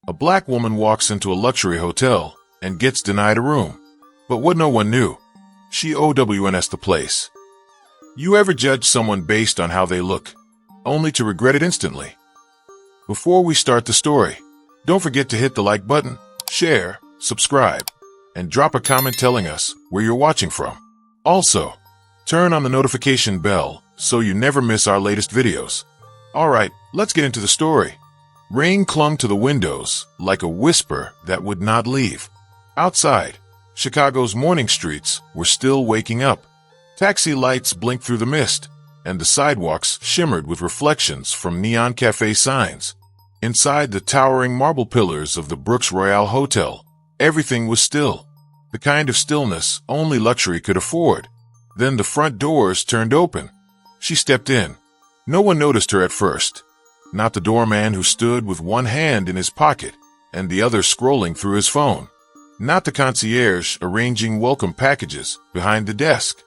A black woman walks into a luxury hotel and gets denied a room. But what no one knew, she OWNS the place. You ever judge someone based on how they look, only to regret it instantly? Before we start the story, don't forget to hit the like button, share, subscribe, and drop a comment telling us where you're watching from. Also, turn on the notification bell so you never miss our latest videos. Alright, let's get into the story. Rain clung to the windows like a whisper that would not leave. Outside, Chicago's morning streets were still waking up. Taxi lights blinked through the mist, and the sidewalks shimmered with reflections from neon cafe signs. Inside the towering marble pillars of the Brooks Royale Hotel, everything was still, the kind of stillness only luxury could afford. Then the front doors turned open. She stepped in. No one noticed her at first. Not the doorman who stood with one hand in his pocket and the other scrolling through his phone. Not the concierge arranging welcome packages behind the desk.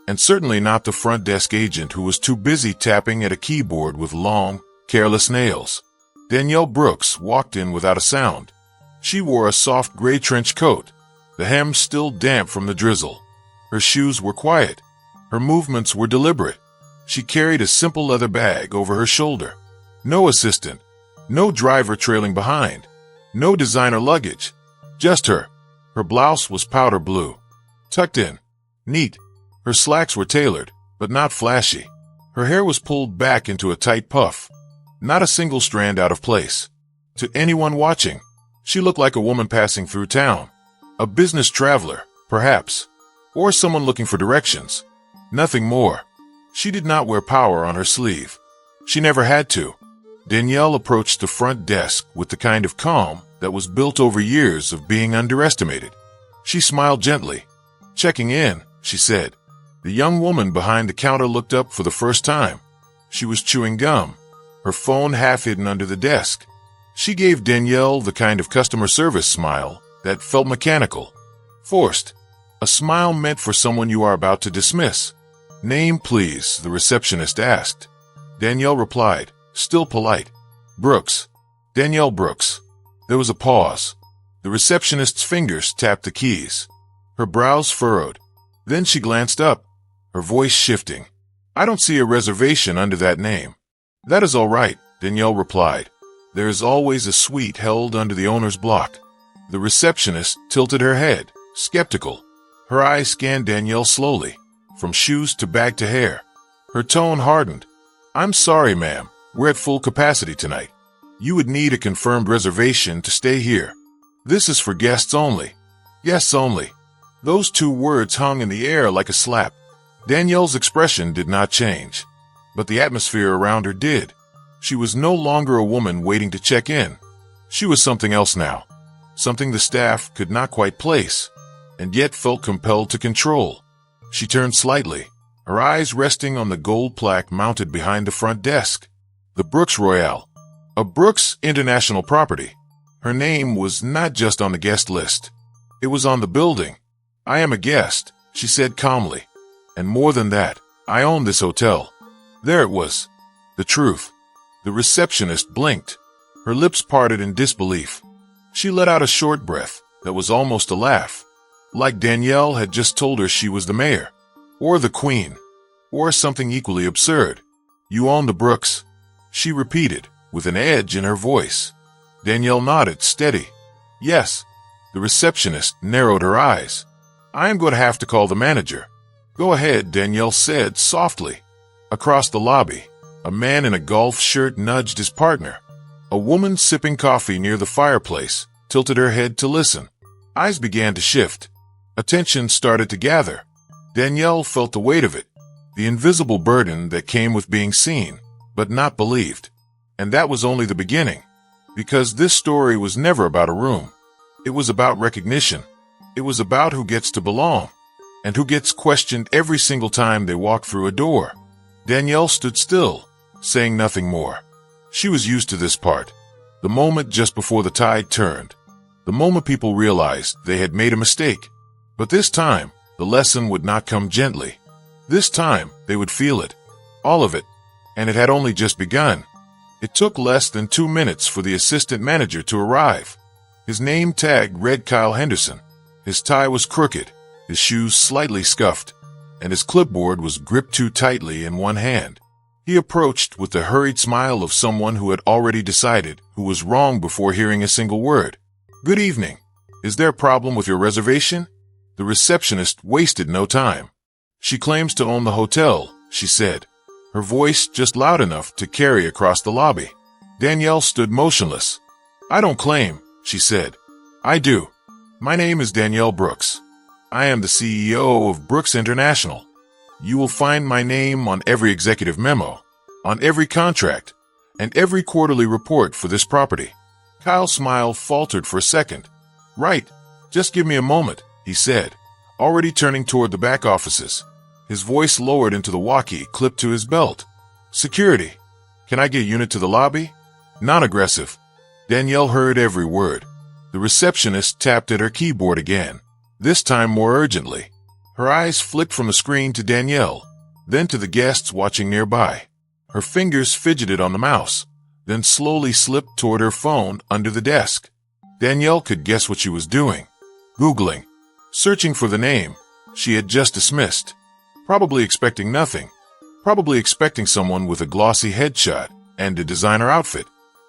And certainly not the front desk agent who was too busy tapping at a keyboard with long, careless nails. Danielle Brooks walked in without a sound. She wore a soft gray trench coat, the hem still damp from the drizzle. Her shoes were quiet. Her movements were deliberate. She carried a simple leather bag over her shoulder. No assistant, no driver trailing behind, no designer luggage, just her. Her blouse was powder blue, tucked in, neat. Her slacks were tailored, but not flashy. Her hair was pulled back into a tight puff, not a single strand out of place. To anyone watching, she looked like a woman passing through town. A business traveler, perhaps, or someone looking for directions. Nothing more. She did not wear power on her sleeve. She never had to. Danielle approached the front desk with the kind of calm that was built over years of being underestimated. She smiled gently. "Checking in," she said. The young woman behind the counter looked up for the first time. She was chewing gum, her phone half hidden under the desk. She gave Danielle the kind of customer service smile that felt mechanical, forced. A smile meant for someone you are about to dismiss. "Name, please," the receptionist asked. Danielle replied, still polite. "Brooks. Danielle Brooks." There was a pause. The receptionist's fingers tapped the keys. Her brows furrowed. Then she glanced up, her voice shifting. "I don't see a reservation under that name." "That is all right," Danielle replied. "There is always a suite held under the owner's block." The receptionist tilted her head, skeptical. Her eyes scanned Danielle slowly, from shoes to bag to hair. Her tone hardened. "I'm sorry, ma'am. We're at full capacity tonight. You would need a confirmed reservation to stay here. This is for guests only." Guests only. Those two words hung in the air like a slap. Danielle's expression did not change, but the atmosphere around her did. She was no longer a woman waiting to check in. She was something else now, something the staff could not quite place, and yet felt compelled to control. She turned slightly, her eyes resting on the gold plaque mounted behind the front desk. The Brooks Royale, a Brooks International property. Her name was not just on the guest list. It was on the building. "I am a guest," she said calmly. "And more than that, I own this hotel." There it was. The truth. The receptionist blinked. Her lips parted in disbelief. She let out a short breath that was almost a laugh, like Danielle had just told her she was the mayor, or the queen, or something equally absurd. "You own the Brooks," she repeated, with an edge in her voice. Danielle nodded, steady. "Yes." The receptionist narrowed her eyes. "I am going to have to call the manager." "Go ahead," Danielle said softly. Across the lobby, a man in a golf shirt nudged his partner. A woman sipping coffee near the fireplace tilted her head to listen. Eyes began to shift. Attention started to gather. Danielle felt the weight of it, the invisible burden that came with being seen, but not believed. And that was only the beginning, because this story was never about a room. It was about recognition. It was about who gets to belong, and who gets questioned every single time they walk through a door. Danielle stood still, saying nothing more. She was used to this part, the moment just before the tide turned, the moment people realized they had made a mistake. But this time, the lesson would not come gently. This time, they would feel it, all of it, and it had only just begun. It took less than 2 minutes for the assistant manager to arrive. His name tag read Kyle Henderson. His tie was crooked, his shoes slightly scuffed, and his clipboard was gripped too tightly in one hand. He approached with the hurried smile of someone who had already decided who was wrong before hearing a single word. "Good evening. Is there a problem with your reservation?" The receptionist wasted no time. "She claims to own the hotel," she said, her voice just loud enough to carry across the lobby. Danielle stood motionless. "I don't claim," she said. "I do. My name is Danielle Brooks. I am the CEO of Brooks International. You will find my name on every executive memo, on every contract, and every quarterly report for this property." Kyle's smile faltered for a second. "Right. Just give me a moment," he said, already turning toward the back offices. His voice lowered into the walkie clipped to his belt. "Security. Can I get a unit to the lobby?" Non-aggressive. Danielle heard every word. The receptionist tapped at her keyboard again, this time more urgently. Her eyes flicked from the screen to Danielle, then to the guests watching nearby. Her fingers fidgeted on the mouse, then slowly slipped toward her phone under the desk. Danielle could guess what she was doing. Googling. Searching for the name she had just dismissed. Probably expecting nothing. Probably expecting someone with a glossy headshot and a designer outfit.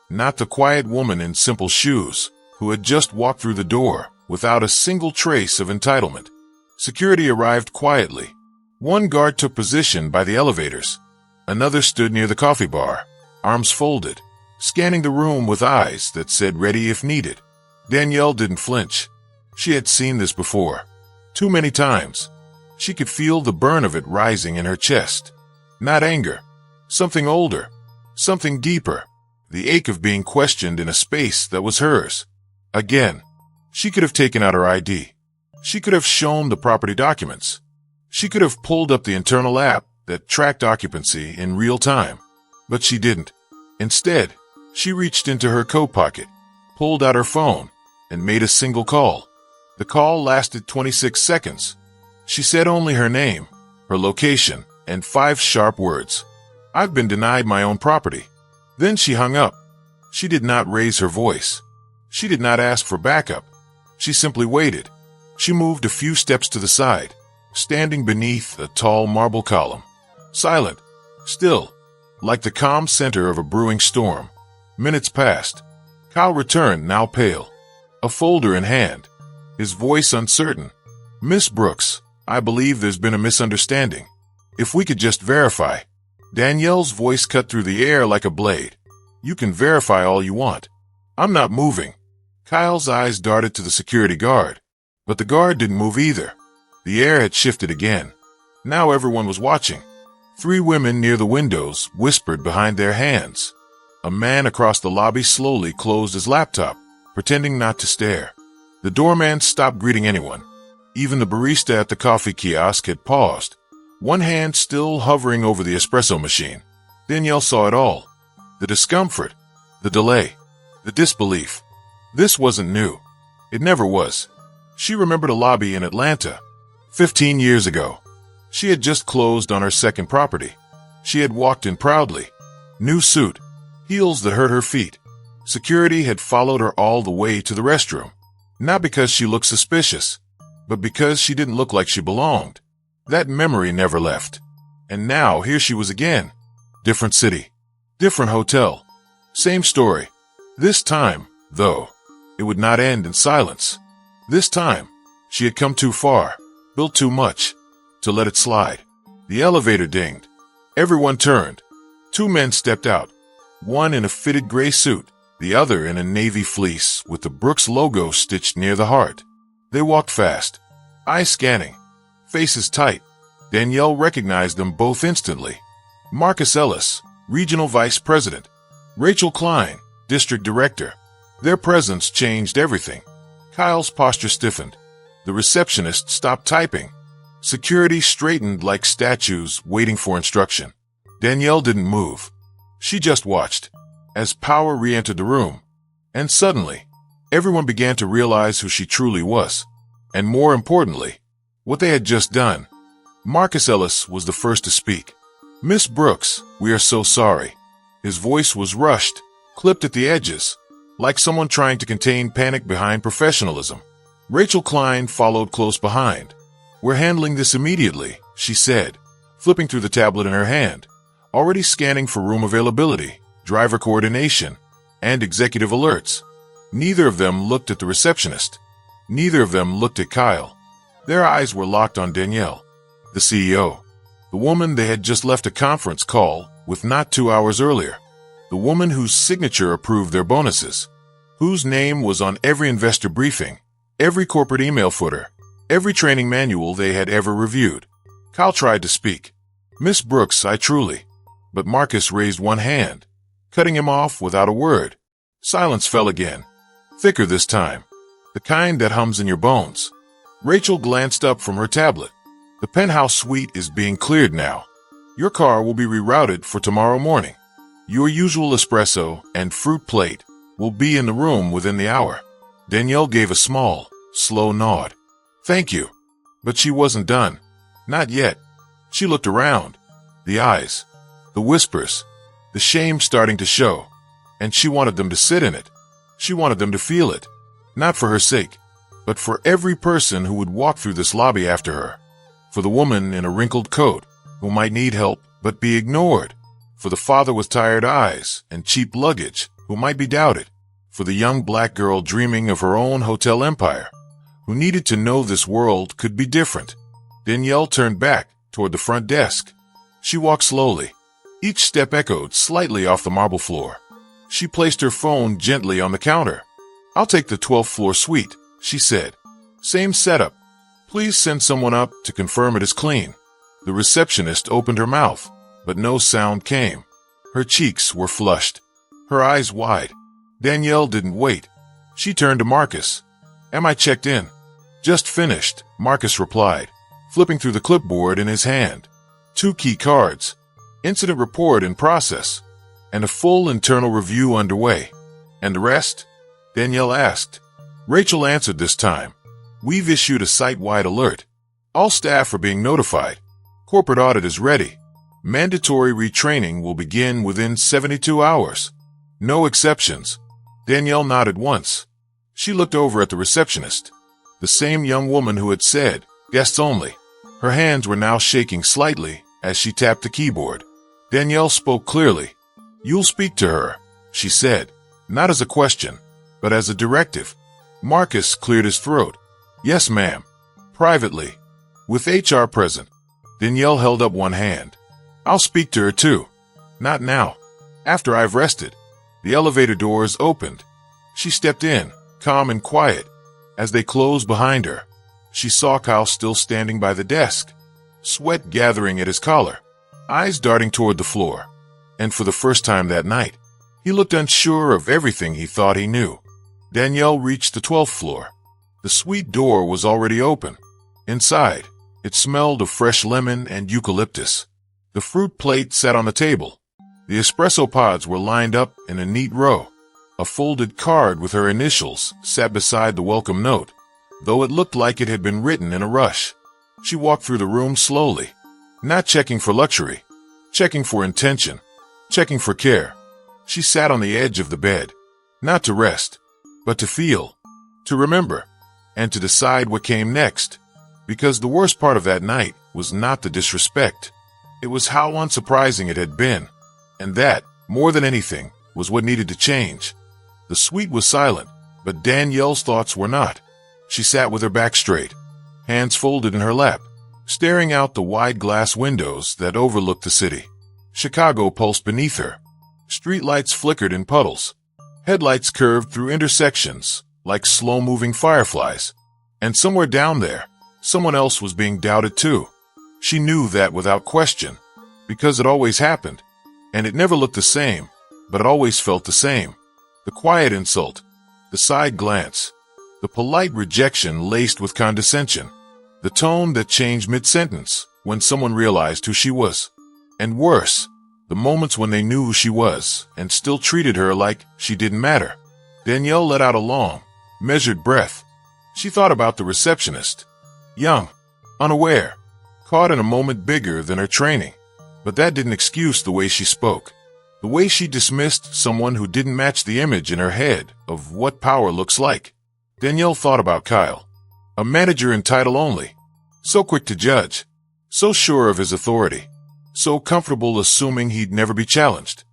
Not the quiet woman in simple shoes who had just walked through the door without a single trace of entitlement. Security arrived quietly. One guard took position by the elevators. Another stood near the coffee bar, arms folded, scanning the room with eyes that said ready if needed. Danielle didn't flinch. She had seen this before. Too many times. She could feel the burn of it rising in her chest. Not anger. Something older. Something deeper. The ache of being questioned in a space that was hers. Again. She could have taken out her ID. She could have shown the property documents. She could have pulled up the internal app that tracked occupancy in real time. But she didn't. Instead, she reached into her coat pocket, pulled out her phone, and made a single call. The call lasted 26 seconds. She said only her name, her location, and 5 sharp words. "I've been denied my own property." Then she hung up. She did not raise her voice. She did not ask for backup. She simply waited. She moved a few steps to the side, standing beneath a tall marble column. Silent, still, like the calm center of a brewing storm. Minutes passed. Kyle returned, now pale, a folder in hand, his voice uncertain. "Miss Brooks, I believe there's been a misunderstanding. If we could just verify." Danielle's voice cut through the air like a blade. "You can verify all you want. I'm not moving." Kyle's eyes darted to the security guard, but the guard didn't move either. The air had shifted again. Now everyone was watching. 3 women near the windows whispered behind their hands. A man across the lobby slowly closed his laptop, pretending not to stare. The doorman stopped greeting anyone. Even the barista at the coffee kiosk had paused, one hand still hovering over the espresso machine. Danielle saw it all. The discomfort, the delay, the disbelief. This wasn't new. It never was. She remembered a lobby in Atlanta, 15 years ago. She had just closed on her second property. She had walked in proudly. New suit, heels that hurt her feet. Security had followed her all the way to the restroom. Not because she looked suspicious, but because she didn't look like she belonged. That memory never left. And now here she was again. Different city. Different hotel. Same story. This time, though, it would not end in silence. This time, she had come too far, built too much, to let it slide. The elevator dinged. Everyone turned. 2 men stepped out. One in a fitted gray suit, the other in a navy fleece with the Brooks logo stitched near the heart. They walked fast, eyes scanning, faces tight. Danielle recognized them both instantly. Marcus Ellis, Regional Vice President. Rachel Klein, District Director. Their presence changed everything. Kyle's posture stiffened. The receptionist stopped typing. Security straightened like statues waiting for instruction. Danielle didn't move. She just watched as power re-entered the room. And suddenly, everyone began to realize who she truly was. And more importantly, what they had just done. Marcus Ellis was the first to speak. "Miss Brooks, we are so sorry. His voice was rushed, clipped at the edges, like someone trying to contain panic behind professionalism. Rachel Klein followed close behind. "We're handling this immediately," she said, flipping through the tablet in her hand, already scanning for room availability, driver coordination, and executive alerts. Neither of them looked at the receptionist. Neither of them looked at Kyle. Their eyes were locked on Danielle, the CEO, the woman they had just left a conference call with not 2 hours earlier, the woman whose signature approved their bonuses, whose name was on every investor briefing, every corporate email footer, every training manual they had ever reviewed. Kyle tried to speak. "Miss Brooks, I truly..." But Marcus raised one hand, cutting him off without a word. Silence fell again, thicker this time, the kind that hums in your bones. Rachel glanced up from her tablet. "The penthouse suite is being cleared now. Your car will be rerouted for tomorrow morning. Your usual espresso and fruit plate will be in the room within the hour." Danielle gave a small, slow nod. "Thank you." But she wasn't done. Not yet. She looked around. The eyes, the whispers, the shame starting to show. And she wanted them to sit in it. She wanted them to feel it. Not for her sake, but for every person who would walk through this lobby after her. For the woman in a wrinkled coat who might need help but be ignored. For the father with tired eyes and cheap luggage who might be doubted. For the young black girl dreaming of her own hotel empire, who needed to know this world could be different. Danielle turned back toward the front desk. She walked slowly. Each step echoed slightly off the marble floor. She placed her phone gently on the counter. "I'll take the 12th floor suite," she said. "Same setup. Please send someone up to confirm it is clean." The receptionist opened her mouth, but no sound came. Her cheeks were flushed, her eyes wide. Danielle didn't wait. She turned to Marcus. "Am I checked in?" "Just finished," Marcus replied, flipping through the clipboard in his hand. 2 key cards, incident report in process, and a full internal review underway. "And the rest?" Danielle asked. Rachel answered this time. "We've issued a site-wide alert. All staff are being notified. Corporate audit is ready. Mandatory retraining will begin within 72 hours. No exceptions." Danielle nodded once. She looked over at the receptionist, the same young woman who had said, "Guests only." Her hands were now shaking slightly as she tapped the keyboard. Danielle spoke clearly. "You'll speak to her," she said, not as a question, but as a directive. Marcus cleared his throat. "Yes, ma'am." Privately, with HR present, Danielle held up one hand. "I'll speak to her too. Not now. After I've rested." The elevator doors opened. She stepped in, calm and quiet. As they closed behind her, she saw Kyle still standing by the desk, sweat gathering at his collar, eyes darting toward the floor. And for the first time that night, he looked unsure of everything he thought he knew. Danielle reached the 12th floor. The suite door was already open. Inside, it smelled of fresh lemon and eucalyptus. The fruit plate sat on the table. The espresso pods were lined up in a neat row. A folded card with her initials sat beside the welcome note, though it looked like it had been written in a rush. She walked through the room slowly, not checking for luxury, checking for intention, checking for care. She sat on the edge of the bed, not to rest, but to feel, to remember, and to decide what came next. Because the worst part of that night was not the disrespect. It was how unsurprising it had been. And that, more than anything, was what needed to change. The suite was silent, but Danielle's thoughts were not. She sat with her back straight, hands folded in her lap, staring out the wide glass windows that overlooked the city. Chicago pulsed beneath her. Streetlights flickered in puddles. Headlights curved through intersections like slow-moving fireflies. And somewhere down there, someone else was being doubted too. She knew that without question, because it always happened. And it never looked the same, but it always felt the same. The quiet insult, the side glance, the polite rejection laced with condescension, the tone that changed mid-sentence when someone realized who she was. And worse, the moments when they knew who she was and still treated her like she didn't matter. Danielle let out a long, measured breath. She thought about the receptionist. Young, unaware, caught in a moment bigger than her training. But that didn't excuse the way she spoke. The way she dismissed someone who didn't match the image in her head of what power looks like. Danielle thought about Kyle. A manager in title only. So quick to judge. So sure of his authority. So comfortable assuming he'd never be challenged.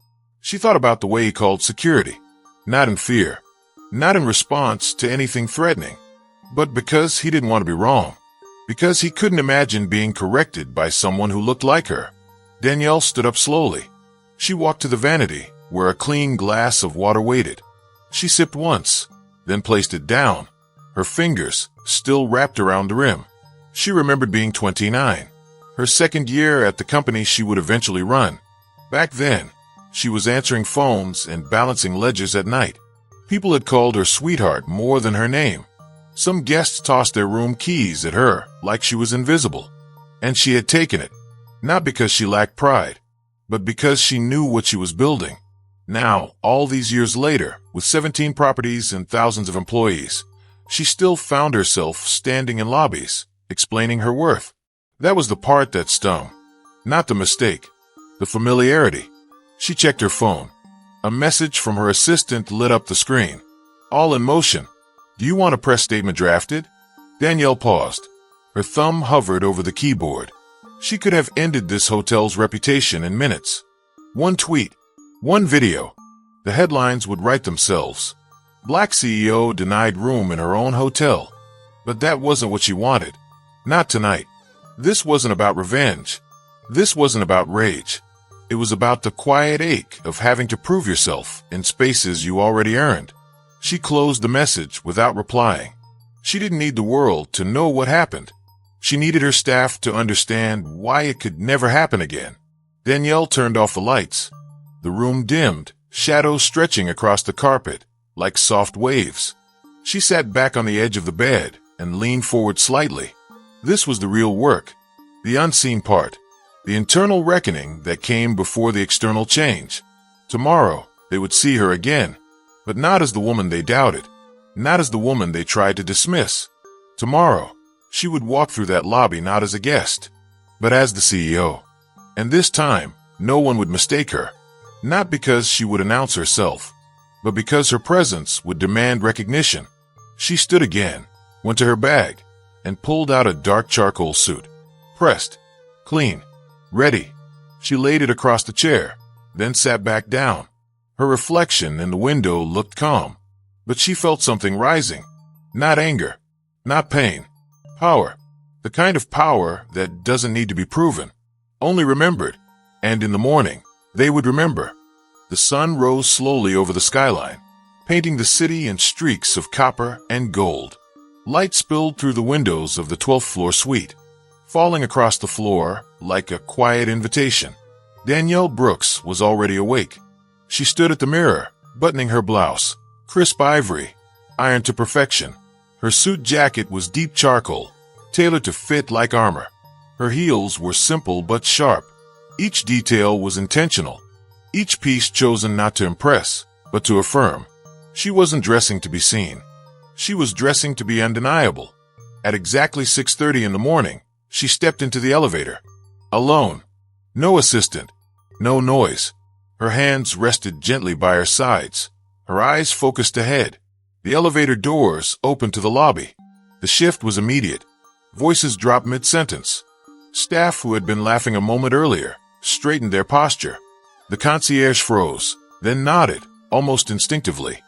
She thought about the way he called security. Not in fear. Not in response to anything threatening. But because he didn't want to be wrong. Because he couldn't imagine being corrected by someone who looked like her. Danielle stood up slowly. She walked to the vanity, where a clean glass of water waited. She sipped once, then placed it down, her fingers still wrapped around the rim. She remembered being 29, her second year at the company she would eventually run. Back then, she was answering phones and balancing ledgers at night. People had called her sweetheart more than her name. Some guests tossed their room keys at her like she was invisible. And she had taken it, not because she lacked pride, but because she knew what she was building. Now, all these years later, with 17 properties and thousands of employees, she still found herself standing in lobbies, explaining her worth. That was the part that stung. Not the mistake. The familiarity. She checked her phone. A message from her assistant lit up the screen. All in motion. Do you want a press statement drafted? Danielle paused. Her thumb hovered over the keyboard. She could have ended this hotel's reputation in minutes. One tweet. One video. The headlines would write themselves. Black CEO denied room in her own hotel. But that wasn't what she wanted. Not tonight. This wasn't about revenge. This wasn't about rage. It was about the quiet ache of having to prove yourself in spaces you already earned. She closed the message without replying. She didn't need the world to know what happened. She needed her staff to understand why it could never happen again. Danielle turned off the lights. The room dimmed, shadows stretching across the carpet like soft waves. She sat back on the edge of the bed and leaned forward slightly. This was the real work, the unseen part, the internal reckoning that came before the external change. Tomorrow, they would see her again, but not as the woman they doubted, not as the woman they tried to dismiss. Tomorrow, she would walk through that lobby not as a guest, but as the CEO. And this time, no one would mistake her. Not because she would announce herself, but because her presence would demand recognition. She stood again, went to her bag, and pulled out a dark charcoal suit. Pressed, clean, ready. She laid it across the chair, then sat back down. Her reflection in the window looked calm, but she felt something rising. Not anger, not pain. Power. The kind of power that doesn't need to be proven, only remembered. And in the morning, they would remember. The sun rose slowly over the skyline, painting the city in streaks of copper and gold. Light spilled through the windows of the 12th floor suite, falling across the floor like a quiet invitation. Danielle Brooks was already awake. She stood at the mirror, buttoning her blouse, crisp ivory, ironed to perfection. Her suit jacket was deep charcoal, tailored to fit like armor. Her heels were simple but sharp. Each detail was intentional. Each piece chosen not to impress, but to affirm. She wasn't dressing to be seen. She was dressing to be undeniable. At exactly 6:30 in the morning, she stepped into the elevator. Alone. No assistant. No noise. Her hands rested gently by her sides. Her eyes focused ahead. The elevator doors opened to the lobby. The shift was immediate. Voices dropped mid-sentence. Staff who had been laughing a moment earlier straightened their posture. The concierge froze, then nodded, almost instinctively.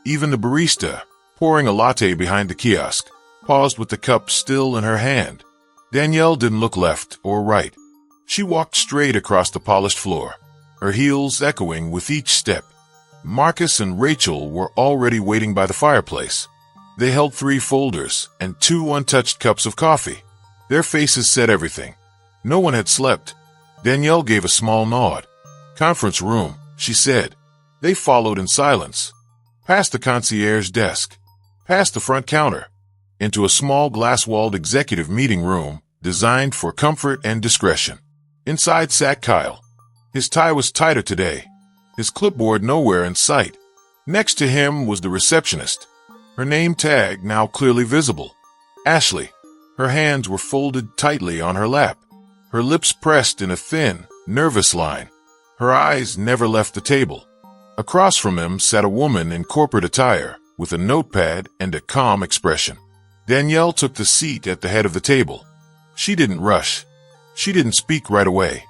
Even the barista, pouring a latte behind the kiosk, paused with the cup still in her hand. Danielle didn't look left or right. She walked straight across the polished floor, her heels echoing with each step. Marcus and Rachel were already waiting by the fireplace. They held 3 folders and 2 untouched cups of coffee. Their faces said everything. No one had slept. Danielle gave a small nod. Conference room, she said. They followed in silence. Past the concierge desk, past the front counter, into a small glass-walled executive meeting room designed for comfort and discretion. Inside sat Kyle. His tie was tighter today, his clipboard nowhere in sight. Next to him was the receptionist, her name tag now clearly visible. Ashley. Her hands were folded tightly on her lap, her lips pressed in a thin, nervous line. Her eyes never left the table. Across from him sat a woman in corporate attire, with a notepad and a calm expression. Danielle took the seat at the head of the table. She didn't rush. She didn't speak right away.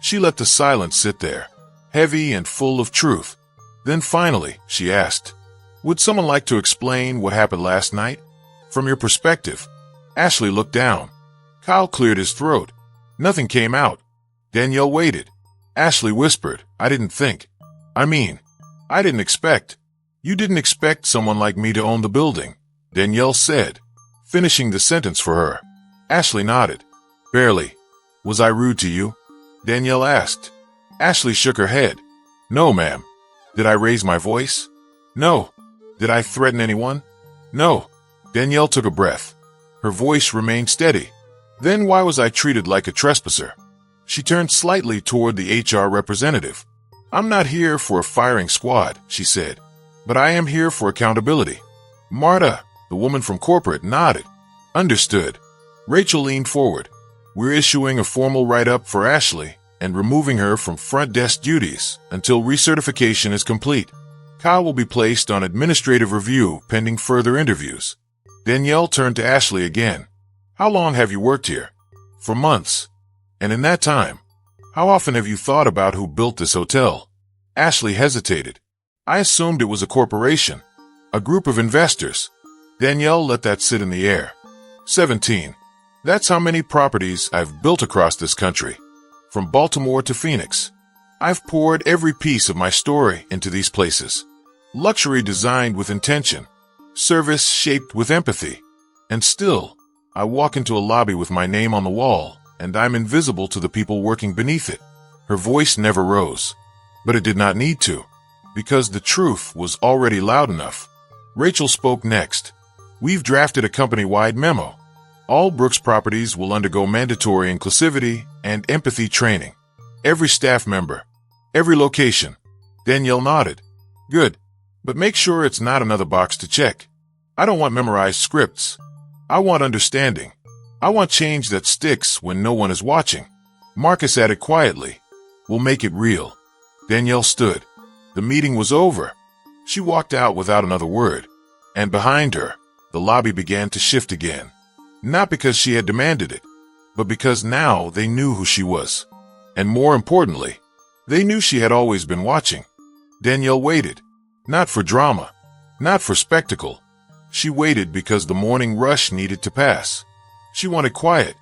She let the silence sit there, heavy and full of truth. Then finally, she asked, "Would someone like to explain what happened last night? From your perspective?" Ashley looked down. Kyle cleared his throat. Nothing came out. Danielle waited. Ashley whispered, "I didn't think. I didn't expect." "You didn't expect someone like me to own the building," Danielle said, finishing the sentence for her. Ashley nodded. "Barely. Was I rude to you?" Danielle asked. Ashley shook her head. "No, ma'am." "Did I raise my voice?" "No." "Did I threaten anyone?" "No." Danielle took a breath. Her voice remained steady. "Then why was I treated like a trespasser?" She turned slightly toward the HR representative. "I'm not here for a firing squad," she said, "but I am here for accountability." Marta, the woman from corporate, nodded. "Understood." Rachel leaned forward. "We're issuing a formal write-up for Ashley and removing her from front desk duties until recertification is complete. Kyle will be placed on administrative review pending further interviews." Danielle turned to Ashley again. "How long have you worked here?" "For months." "And in that time, how often have you thought about who built this hotel?" Ashley hesitated. "I assumed it was a corporation, a group of investors." Danielle let that sit in the air. 17. That's how many properties I've built across this country, from Baltimore to Phoenix. I've poured every piece of my story into these places. Luxury designed with intention, service shaped with empathy. And still, I walk into a lobby with my name on the wall, and I'm invisible to the people working beneath it. Her voice never rose, but it did not need to, because the truth was already loud enough. Rachel spoke next. "We've drafted a company-wide memo. All Brooks properties will undergo mandatory inclusivity and empathy training. Every staff member, every location." Danielle nodded. "Good, but make sure it's not another box to check. I don't want memorized scripts. I want understanding. I want change that sticks when no one is watching." Marcus added quietly, "We'll make it real." Danielle stood. The meeting was over. She walked out without another word, and behind her, the lobby began to shift again. Not because she had demanded it, but because now they knew who she was. And more importantly, they knew she had always been watching. Danielle waited, not for drama, not for spectacle. She waited because the morning rush needed to pass. She wanted quiet,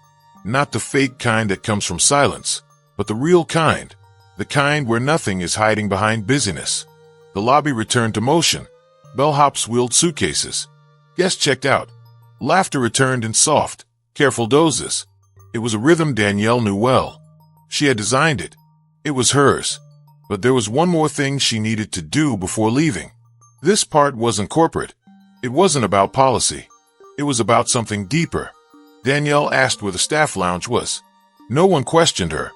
not the fake kind that comes from silence, but the real kind, the kind where nothing is hiding behind busyness. The lobby returned to motion. Bellhops wheeled suitcases. Guests checked out. Laughter returned in soft, careful doses. It was a rhythm Danielle knew well. She had designed it. It was hers. But there was one more thing she needed to do before leaving. This part wasn't corporate. It wasn't about policy. It was about something deeper. Danielle asked where the staff lounge was. No one questioned her.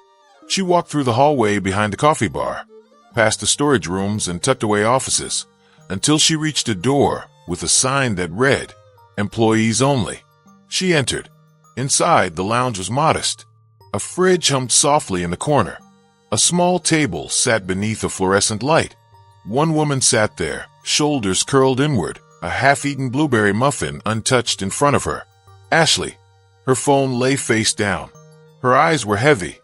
She walked through the hallway behind the coffee bar, past the storage rooms and tucked away offices, until she reached a door with a sign that read, "Employees Only." She entered. Inside, the lounge was modest. A fridge hummed softly in the corner. A small table sat beneath a fluorescent light. One woman sat there, shoulders curled inward, a half-eaten blueberry muffin untouched in front of her. Ashley. Her phone lay face down. Her eyes were heavy.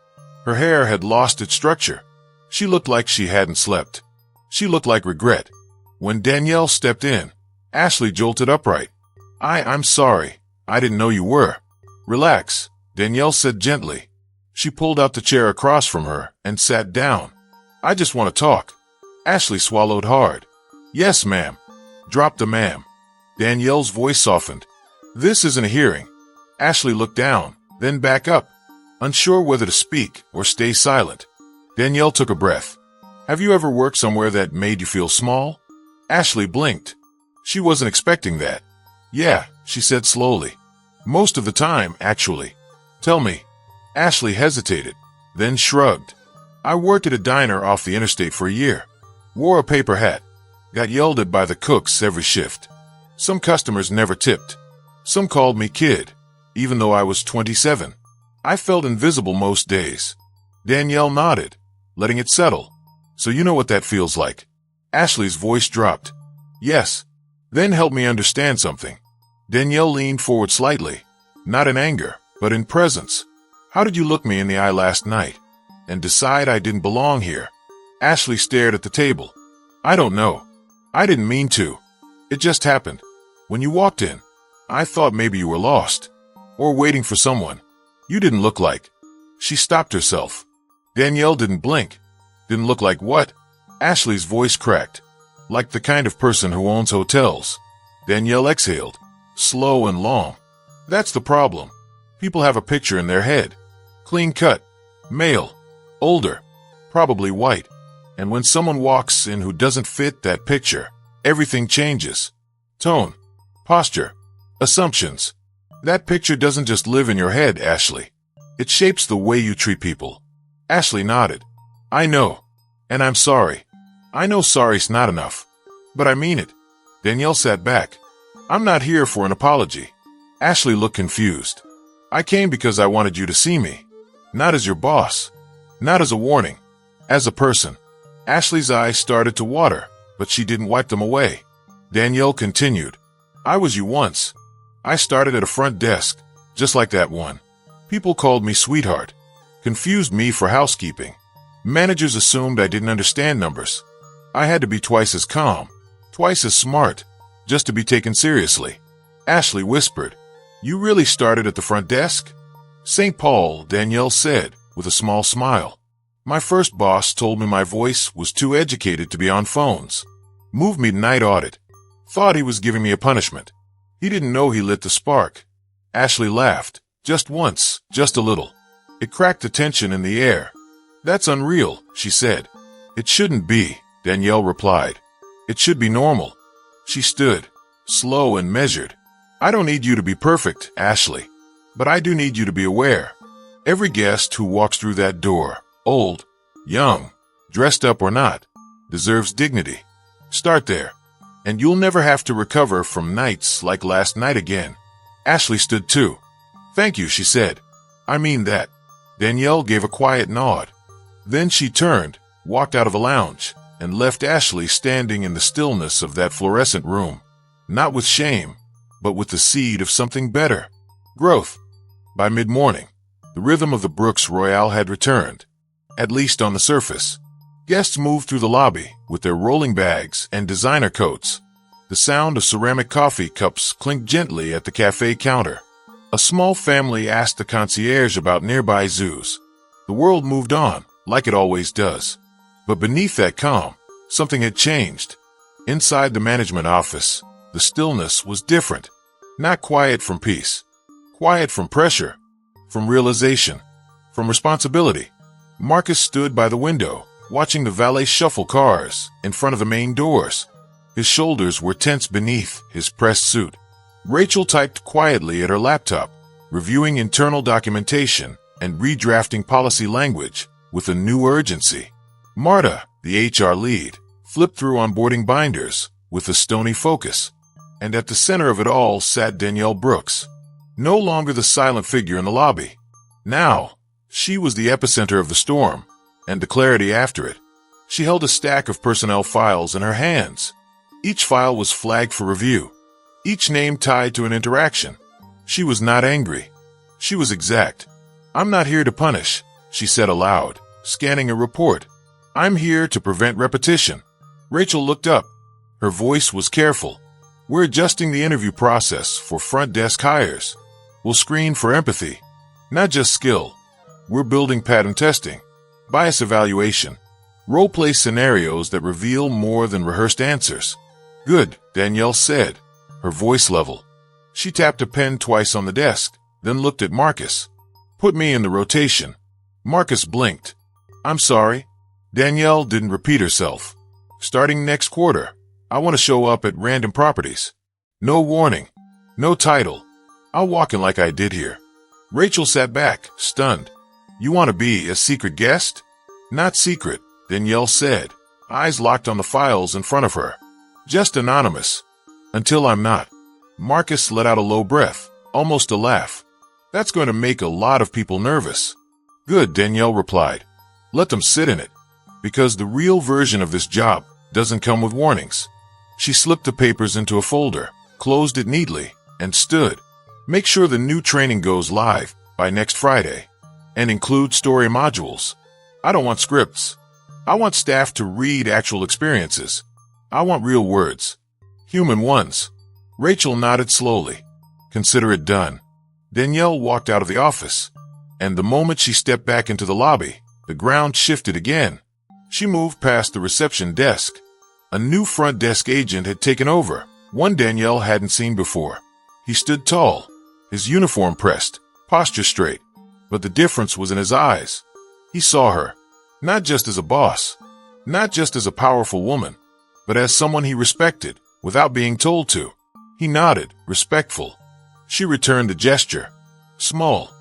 Her hair had lost its structure. She looked like she hadn't slept. She looked like regret. When Danielle stepped in, Ashley jolted upright. I'm sorry. I didn't know you were." "Relax," Danielle said gently. She pulled out the chair across from her and sat down. "I just want to talk." Ashley swallowed hard. "Yes, ma'am." "Drop the ma'am." Danielle's voice softened. "This isn't a hearing." Ashley looked down, then back up, unsure whether to speak or stay silent. Danielle took a breath. "Have you ever worked somewhere that made you feel small?" Ashley blinked. She wasn't expecting that. "Yeah," she said slowly. "Most of the time, actually." "Tell me." Ashley hesitated, then shrugged. "I worked at a diner off the interstate for a year. Wore a paper hat. Got yelled at by the cooks every shift. Some customers never tipped. Some called me kid, even though I was 27. I felt invisible most days." Danielle nodded. letting it settle. So you know what that feels like. Ashley's voice dropped. Yes. Then help me understand something. Danielle leaned forward slightly, not in anger, but in presence. How did you look me in the eye last night and decide I didn't belong here? Ashley stared at the table. I don't know. I didn't mean to. It just happened. When you walked in, I thought maybe you were lost or waiting for someone. You didn't look like. She stopped herself. Danielle didn't blink. Didn't look like what? Ashley's voice cracked. Like the kind of person who owns hotels. Danielle exhaled, slow and long. That's the problem. People have a picture in their head. Clean cut, male, older, probably white. And when someone walks in who doesn't fit that picture, everything changes. Tone, posture, assumptions. That picture doesn't just live in your head, Ashley. It shapes the way you treat people. Ashley nodded. I know. And I'm sorry. I know sorry's not enough. But I mean it. Danielle sat back. I'm not here for an apology. Ashley looked confused. I came because I wanted you to see me. Not as your boss. Not as a warning. As a person. Ashley's eyes started to water, but she didn't wipe them away. Danielle continued. I was you once. I started at a front desk, just like that one. People called me sweetheart. Confused me for housekeeping. Managers assumed I didn't understand numbers. I had to be twice as calm, twice as smart, just to be taken seriously. Ashley whispered. You really started at the front desk? St. Paul, Danielle said, with a small smile. My first boss told me my voice was too educated to be on phones. Moved me to night audit. Thought he was giving me a punishment. He didn't know he lit the spark. Ashley laughed. Just once, just a little. It cracked the tension in the air. That's unreal, she said. It shouldn't be, Danielle replied. It should be normal. She stood, slow and measured. I don't need you to be perfect, Ashley. But I do need you to be aware. Every guest who walks through that door, old, young, dressed up or not, deserves dignity. Start there. And you'll never have to recover from nights like last night again. Ashley stood too. Thank you, she said. I mean that. Danielle gave a quiet nod. Then she turned, walked out of the lounge, and left Ashley standing in the stillness of that fluorescent room. Not with shame, but with the seed of something better. Growth. By mid-morning, the rhythm of the Brooks Royale had returned, at least on the surface. Guests moved through the lobby with their rolling bags and designer coats. The sound of ceramic coffee cups clinked gently at the cafe counter. A small family asked the concierge about nearby zoos. The world moved on, like it always does. But beneath that calm, something had changed. Inside the management office, the stillness was different. Not quiet from peace. Quiet from pressure. From realization. From responsibility. Marcus stood by the window, watching the valet shuffle cars in front of the main doors. His shoulders were tense beneath his pressed suit. Rachel typed quietly at her laptop, reviewing internal documentation and redrafting policy language with a new urgency. Marta, the HR lead, flipped through onboarding binders with a stony focus. And at the center of it all sat Danielle Brooks, no longer the silent figure in the lobby. Now, she was the epicenter of the storm, and the clarity after it. She held a stack of personnel files in her hands. Each file was flagged for review, each name tied to an interaction. She was not angry. She was exact. I'm not here to punish, she said aloud, scanning a report. I'm here to prevent repetition. Rachel looked up. Her voice was careful. We're adjusting the interview process for front desk hires. We'll screen for empathy, not just skill. We're building pattern testing, bias evaluation, role-play scenarios that reveal more than rehearsed answers. Good, Danielle said, her voice level. She tapped a pen twice on the desk, then looked at Marcus. Put me in the rotation. Marcus blinked. I'm sorry. Danielle didn't repeat herself. Starting next quarter, I want to show up at random properties. No warning. No title. I'll walk in like I did here. Rachel sat back, stunned. You want to be a secret guest? Not secret, Danielle said, eyes locked on the files in front of her. Just anonymous. Until I'm not. Marcus let out a low breath, almost a laugh. That's going to make a lot of people nervous. Good, Danielle replied. Let them sit in it. because the real version of this job doesn't come with warnings. She slipped the papers into a folder, closed it neatly, and stood. Make sure the new training goes live by next Friday and include story modules. I don't want scripts. I want staff to read actual experiences. I want real words. Human ones. Rachel nodded slowly. Consider it done. Danielle walked out of the office, and the moment she stepped back into the lobby, the ground shifted again. She moved past the reception desk. A new front desk agent had taken over, one Danielle hadn't seen before. He stood tall, his uniform pressed, posture straight, but the difference was in his eyes. He saw her, not just as a boss, not just as a powerful woman, but as someone he respected without being told to. He nodded, respectful. She returned the gesture, small,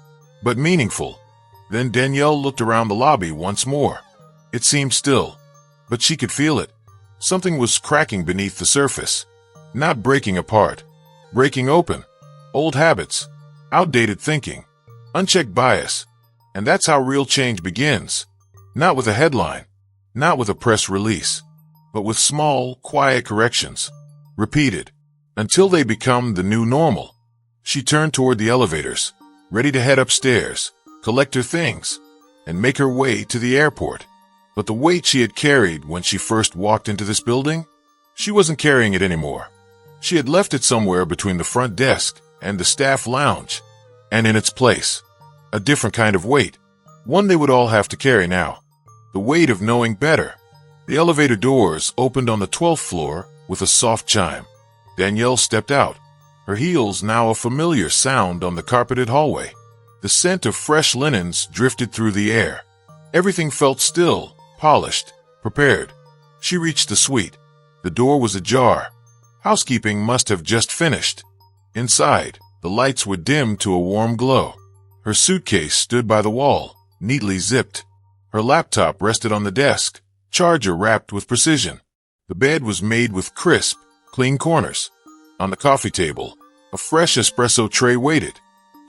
but meaningful. Then Danielle looked around the lobby once more. It seemed still, but she could feel it. Something was cracking beneath the surface, not breaking apart, breaking open. Old habits, outdated thinking, unchecked bias. And that's how real change begins. Not with a headline, not with a press release, but with small, quiet corrections, repeated, until they become the new normal. She turned toward the elevators, ready to head upstairs, collect her things, and make her way to the airport. But the weight she had carried when she first walked into this building, she wasn't carrying it anymore. She had left it somewhere between the front desk and the staff lounge, and in its place, a different kind of weight, one they would all have to carry now. The weight of knowing better. The elevator doors opened on the 12th floor with a soft chime. Danielle stepped out, her heels now a familiar sound on the carpeted hallway. The scent of fresh linens drifted through the air. Everything felt still, polished, prepared. She reached the suite. The door was ajar. Housekeeping must have just finished. Inside, the lights were dimmed to a warm glow. Her suitcase stood by the wall, neatly zipped. Her laptop rested on the desk, charger wrapped with precision. The bed was made with crisp, clean corners. On the coffee table, a fresh espresso tray waited.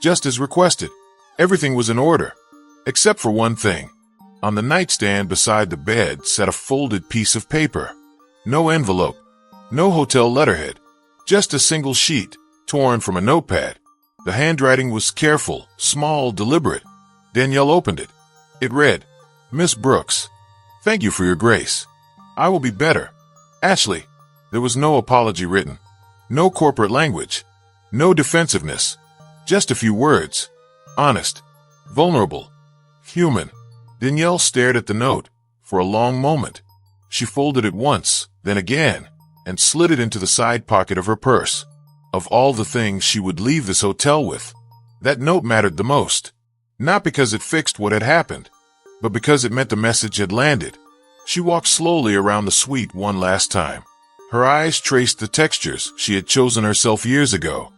Just as requested, everything was in order, except for one thing. On the nightstand beside the bed sat a folded piece of paper. No envelope, no hotel letterhead, just a single sheet, torn from a notepad. The handwriting was careful, small, deliberate. Danielle opened it. It read, "Miss Brooks, thank you for your grace. I will be better. Ashley." There was no apology written, no corporate language, no defensiveness, just a few words. Honest, vulnerable, human. Danielle stared at the note for a long moment. She folded it once, then again, and slid it into the side pocket of her purse. Of all the things she would leave this hotel with, that note mattered the most. Not because it fixed what had happened, but because it meant the message had landed. She walked slowly around the suite one last time. Her eyes traced the textures she had chosen herself years ago.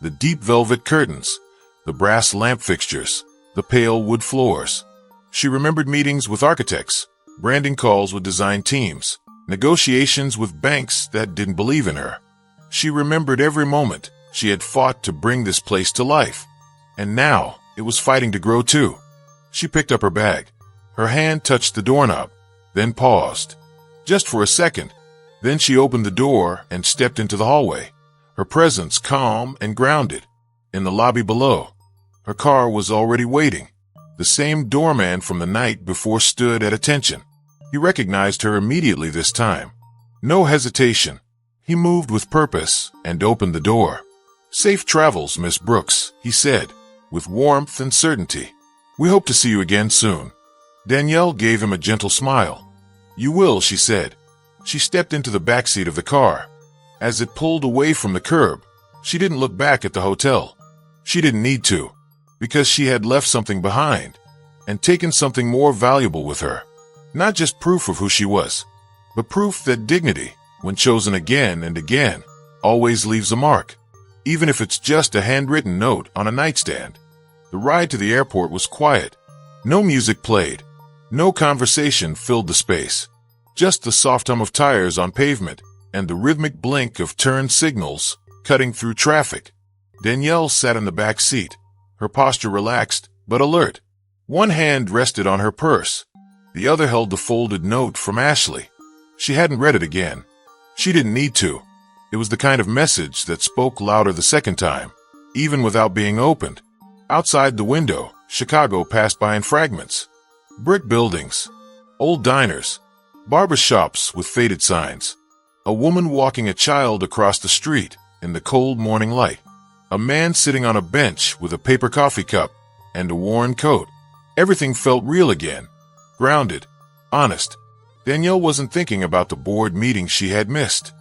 The deep velvet curtains, the brass lamp fixtures, the pale wood floors. She remembered meetings with architects, branding calls with design teams, negotiations with banks that didn't believe in her. She remembered every moment she had fought to bring this place to life. And now it was fighting to grow too. She picked up her bag. Her hand touched the doorknob, then paused. Just for a second. Then she opened the door and stepped into the hallway, her presence calm and grounded. In the lobby below, her car was already waiting. The same doorman from the night before stood at attention. He recognized her immediately this time. No hesitation. He moved with purpose and opened the door. "Safe travels, Miss Brooks," he said, with warmth and certainty. "We hope to see you again soon." Danielle gave him a gentle smile. "You will," she said. She stepped into the back seat of the car. As it pulled away from the curb, she didn't look back at the hotel. She didn't need to, because she had left something behind and taken something more valuable with her. Not just proof of who she was, but proof that dignity, when chosen again and again, always leaves a mark, even if it's just a handwritten note on a nightstand. The ride to the airport was quiet. No music played. No conversation filled the space. Just the soft hum of tires on pavement and the rhythmic blink of turn signals cutting through traffic. Danielle sat in the back seat, her posture relaxed but alert. One hand rested on her purse. The other held the folded note from Ashley. She hadn't read it again. She didn't need to. It was the kind of message that spoke louder the second time, even without being opened. Outside the window, Chicago passed by in fragments. Brick buildings, old diners, barber shops with faded signs, a woman walking a child across the street in the cold morning light, a man sitting on a bench with a paper coffee cup and a worn coat. Everything felt real again, grounded, honest. Danielle wasn't thinking about the board meeting she had missed.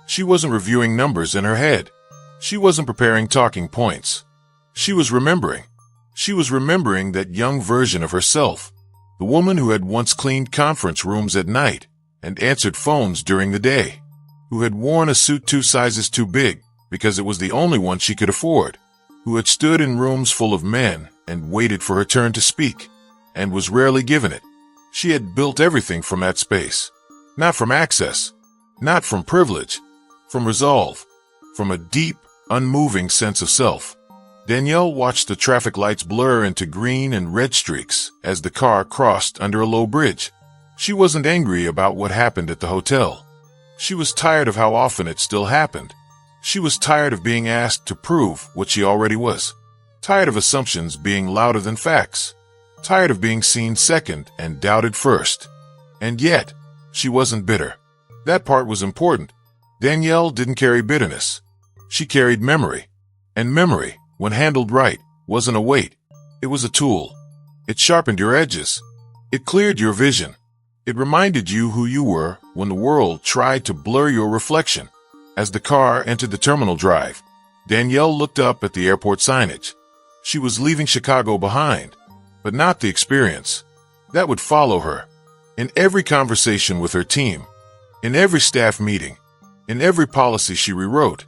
She wasn't reviewing numbers in her head. She wasn't preparing talking points. She was remembering. She was remembering that young version of herself, the woman who had once cleaned conference rooms at night and answered phones during the day, who had worn a suit 2 sizes too big because it was the only one she could afford, who had stood in rooms full of men and waited for her turn to speak, and was rarely given it. She had built everything from that space, not from access, not from privilege, from resolve, from a deep, unmoving sense of self. Danielle watched the traffic lights blur into green and red streaks as the car crossed under a low bridge. She wasn't angry about what happened at the hotel. She was tired of how often it still happened. She was tired of being asked to prove what she already was. Tired of assumptions being louder than facts. Tired of being seen second and doubted first. And yet, she wasn't bitter. That part was important. Danielle didn't carry bitterness. She carried memory. And memory, when handled right, wasn't a weight. It was a tool. It sharpened your edges. It cleared your vision. It reminded you who you were when the world tried to blur your reflection. As the car entered the terminal drive, Danielle looked up at the airport signage. She was leaving Chicago behind, but not the experience. That would follow her. In every conversation with her team, in every staff meeting, in every policy she rewrote,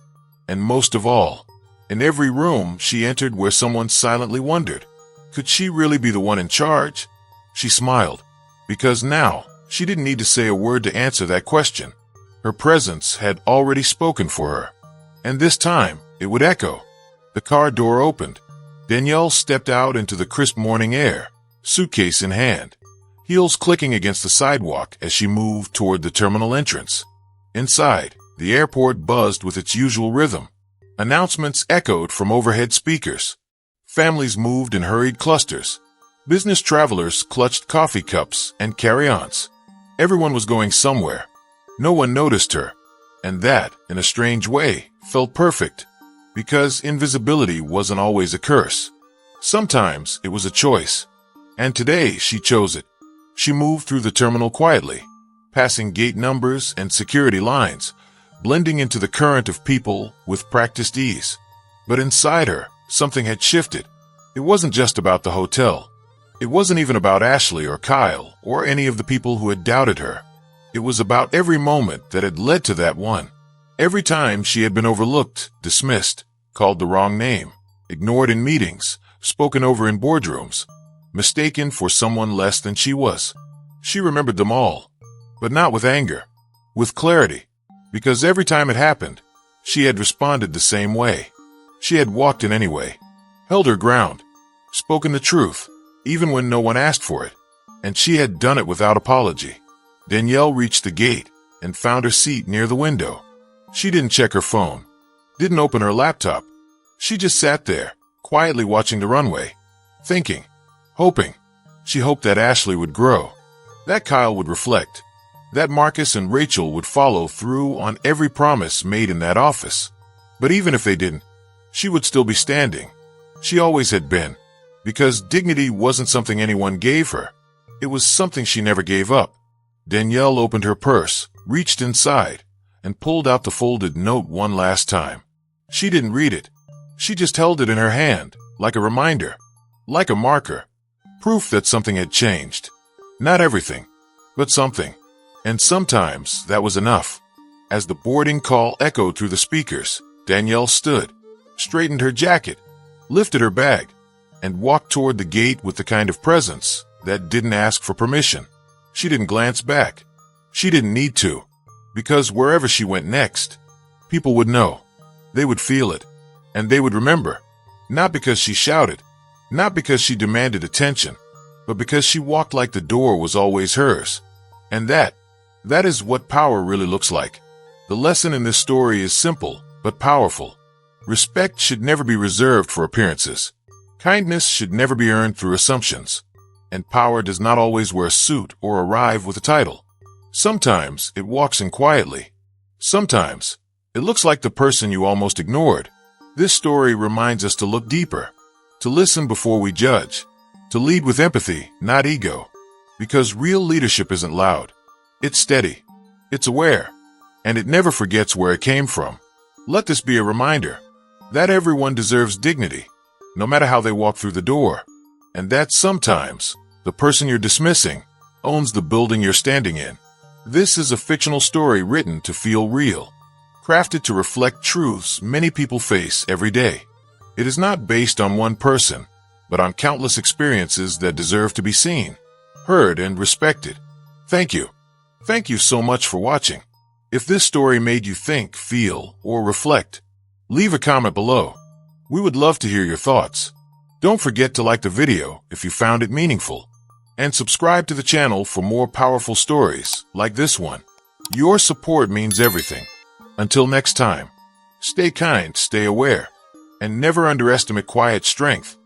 and most of all, in every room she entered where someone silently wondered, could she really be the one in charge? She smiled, because now she didn't need to say a word to answer that question. Her presence had already spoken for her, and this time it would echo. The car door opened. Danielle stepped out into the crisp morning air, suitcase in hand, heels clicking against the sidewalk as she moved toward the terminal entrance. Inside, the airport buzzed with its usual rhythm. Announcements echoed from overhead speakers. Families moved in hurried clusters. Business travelers clutched coffee cups and carry-ons. Everyone was going somewhere. No one noticed her, and that, in a strange way, felt perfect, because invisibility wasn't always a curse. Sometimes it was a choice, and today she chose it. She moved through the terminal quietly, passing gate numbers and security lines, blending into the current of people with practiced ease. But inside her, something had shifted. It wasn't just about the hotel. It wasn't even about Ashley or Kyle or any of the people who had doubted her. It was about every moment that had led to that one. Every time she had been overlooked, dismissed, called the wrong name, ignored in meetings, spoken over in boardrooms, mistaken for someone less than she was. She remembered them all, but not with anger, with clarity, because every time it happened, she had responded the same way. She had walked in any way, held her ground, spoken the truth, even when no one asked for it, and she had done it without apology. Danielle reached the gate and found her seat near the window. She didn't check her phone, didn't open her laptop. She just sat there, quietly watching the runway, thinking, hoping. She hoped that Ashley would grow, that Kyle would reflect, that Marcus and Rachel would follow through on every promise made in that office. But even if they didn't, she would still be standing. She always had been, because dignity wasn't something anyone gave her. It was something she never gave up. Danielle opened her purse, reached inside, and pulled out the folded note one last time. She didn't read it. She just held it in her hand, like a reminder, like a marker, proof that something had changed. Not everything, but something. And sometimes that was enough. As the boarding call echoed through the speakers, Danielle stood, straightened her jacket, lifted her bag, and walked toward the gate with the kind of presence that didn't ask for permission. She didn't glance back. She didn't need to, because wherever she went next, people would know. They would feel it, and they would remember. Not because she shouted, not because she demanded attention, but because she walked like the door was always hers. And that is what power really looks like. The lesson in this story is simple, but powerful. Respect should never be reserved for appearances. Kindness should never be earned through assumptions. And power does not always wear a suit or arrive with a title. Sometimes it walks in quietly. Sometimes it looks like the person you almost ignored. This story reminds us to look deeper, to listen before we judge, to lead with empathy, not ego. Because real leadership isn't loud. It's steady. It's aware. And it never forgets where it came from. Let this be a reminder that everyone deserves dignity, no matter how they walk through the door. And that sometimes the person you're dismissing owns the building you're standing in. This is a fictional story written to feel real, crafted to reflect truths many people face every day. It is not based on one person, but on countless experiences that deserve to be seen, heard, and respected. Thank you. Thank you so much for watching. If this story made you think, feel, or reflect, leave a comment below. We would love to hear your thoughts. Don't forget to like the video if you found it meaningful, and subscribe to the channel for more powerful stories like this one. Your support means everything. Until next time, stay kind, stay aware, and never underestimate quiet strength.